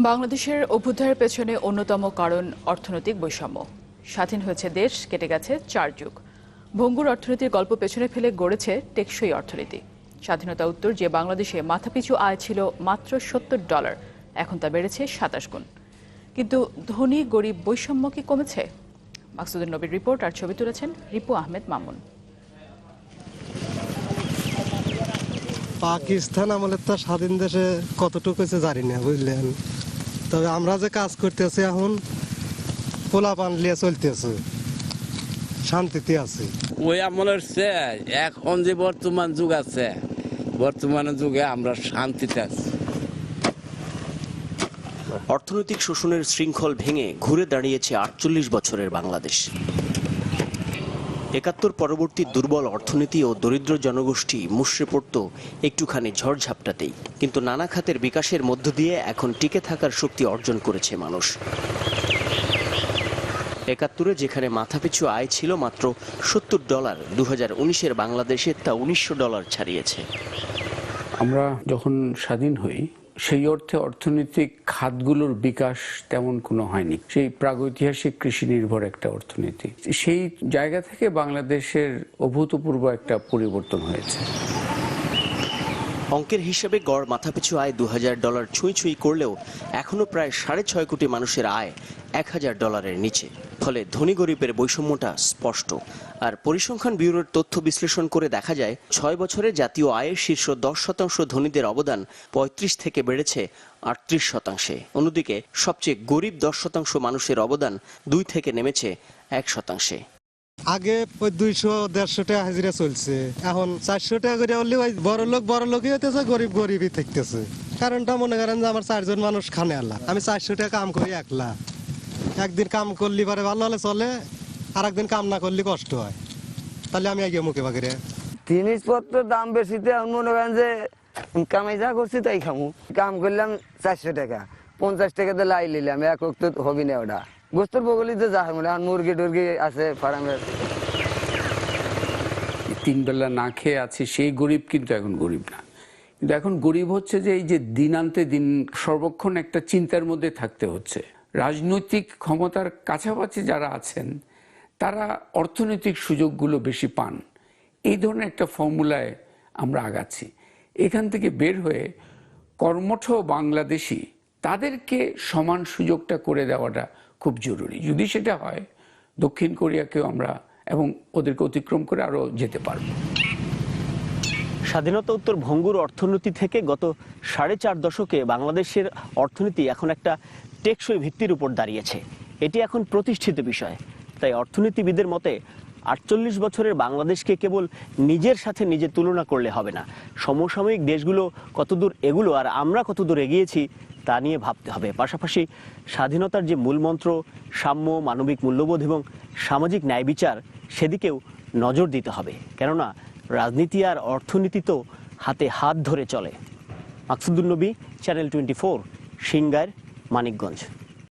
বাংলাদেশের অভ্যুদয়ের পেছনে অন্যতম কারণ অর্থনৈতিক বৈষম্য। স্বাধীন হয়েছে দেশ, কেটে গেছে 4 যুগ। ভঙ্গুর অর্থনীতির গল্প পেছনে ফেলে গড়েছে টেকসই অর্থনীতি। স্বাধীনতা উত্তর যে বাংলাদেশে মাথাপিছু আয় ছিল মাত্র $70, এখন তা বেড়েছে 27 গুণ। কিন্তু ধনী গরিব বৈষম্য কি কমেছে? মাকসুদুন নবীর রিপোর্ট আর ছবি তুলেছেন রিপু আহমেদ মামুন। পাকিস্তান আমলের তো স্বাধীন দেশে কতটুকু হয়েছে জানি না, বুঝলেন। তবে আমরা যে কাজ করতেছি এখন পোলাপান লিয়ে চলতেছে, শান্তিতে আছে। ওই আমলের এখন যে বর্তমান যুগ আছে, বর্তমান যুগে আমরা শান্তিতে আছি। অর্থনৈতিক শোষণের শৃঙ্খল ভেঙে ঘুরে দাঁড়িয়েছে 48 বছরের বাংলাদেশ। ৭১ পরবর্তী দুর্বল অর্থনীতি ও দরিদ্র জনগোষ্ঠী মুষড়ে পড়ত একটুখানি ঝড়ঝাপটাতেই, কিন্তু নানা খাতের বিকাশের মধ্য দিয়ে এখন টিকে থাকার শক্তি অর্জন করেছে মানুষ। ৭১-এ যেখানে মাথাপিছু আয় ছিল মাত্র $70, 2019-এর বাংলাদেশে তা $19 ছাড়িয়েছে। আমরা যখন স্বাধীন হই সেই অর্থে অর্থনৈতিক খাতগুলোর বিকাশ তেমন কোনো হয়নি। সেই প্রাগৈতিহাসিক কৃষি নির্ভর একটা অর্থনীতি, সেই জায়গা থেকে বাংলাদেশের অভূতপূর্ব একটা পরিবর্তন হয়েছে। অঙ্কের হিসাবে গড় মাথাপিছু আয় $2000 ছুঁই করলেও এখনো প্রায় 6.5 কোটি মানুষের আয় $1000-এর নিচে। ফলে ধনী গরিবের বৈষম্যটা স্পষ্ট। আর পরিসংখ্যান ব্যুরোর তথ্য বিশ্লেষণ করে দেখা যায় 6 বছরে জাতীয় আয়ের শীর্ষ 10% ধনীদের অবদান 35 থেকে বেড়েছে 38%। অন্যদিকে সবচেয়ে গরিব 10% মানুষের অবদান 2 থেকে নেমেছে 1%। আগে ওই 200-150 টাকা হাজিরা চলছে, এখন 400 টাকা করে হলে ওই বড় লোকই হইতেছে, গরিব গরিবই থাকতেছে। কারণটা মনে করেন যে আমার 4 জন মানুষ খানে আল্লাহ, আমি 400 টাকা কাম করি একলা। একদিন কাম করলে পারে ভালো হলে চলে, আর একদিন কাম না করলে কষ্ট হয়। তাহলে আমি আগে মুখে বাগিরে জিনিসপত্রের দাম বেশিতে মনে করেন যে কামাই যা করছি তাই খামু। কাম করলাম 400 টাকা, 50 টাকা দিয়ে লাই নিলাম, এক তো হবি না ওটা। গোস্তর বগলিতে যা মনে হয় মুরগি টুরগি আছে ফার্মের। $3 না খেয়ে আছে সেই গরিব কিন্তু এখন গরিব না। কিন্তু এখন গরিব হচ্ছে যে এই যে দিনান্তে দিন সর্বক্ষণ একটা চিন্তার মধ্যে থাকতে হচ্ছে। রাজনৈতিক ক্ষমতার কাছাকাছি যারা আছেন তারা অর্থনৈতিক সুযোগগুলো বেশি পান, এই ধরনের একটা ফর্মুলায় আমরা আগাচ্ছি। এখান থেকে বের হয়ে কর্মঠ বাংলাদেশি তাদেরকে সমান সুযোগটা করে দেওয়াটা খুব জরুরি। যদি সেটা হয়, দক্ষিণ কোরিয়াকেও আমরা এবং ওদেরকে অতিক্রম করে আরও যেতে পারব। স্বাধীনতা উত্তর ভঙ্গুর অর্থনীতি থেকে গত 4.5 দশকে বাংলাদেশের অর্থনীতি এখন একটা টেকসই ভিত্তির উপর দাঁড়িয়েছে। এটি এখন প্রতিষ্ঠিত বিষয়। তাই অর্থনীতিবিদের মতে 48 বছরের বাংলাদেশকে কেবল নিজের সাথে নিজে তুলনা করলে হবে না, সমসাময়িক দেশগুলো কতদূর এগুলো আর আমরা কতদূর এগিয়েছি তা নিয়ে ভাবতে হবে। পাশাপাশি স্বাধীনতার যে মূলমন্ত্র সাম্য, মানবিক মূল্যবোধ এবং সামাজিক ন্যায় বিচার, সেদিকেও নজর দিতে হবে। কেননা রাজনীতি আর অর্থনীতি তো হাতে হাত ধরে চলে। মাকসুদুন নবী, চ্যানেল 24, সিংগাইর, মানিকগঞ্জ।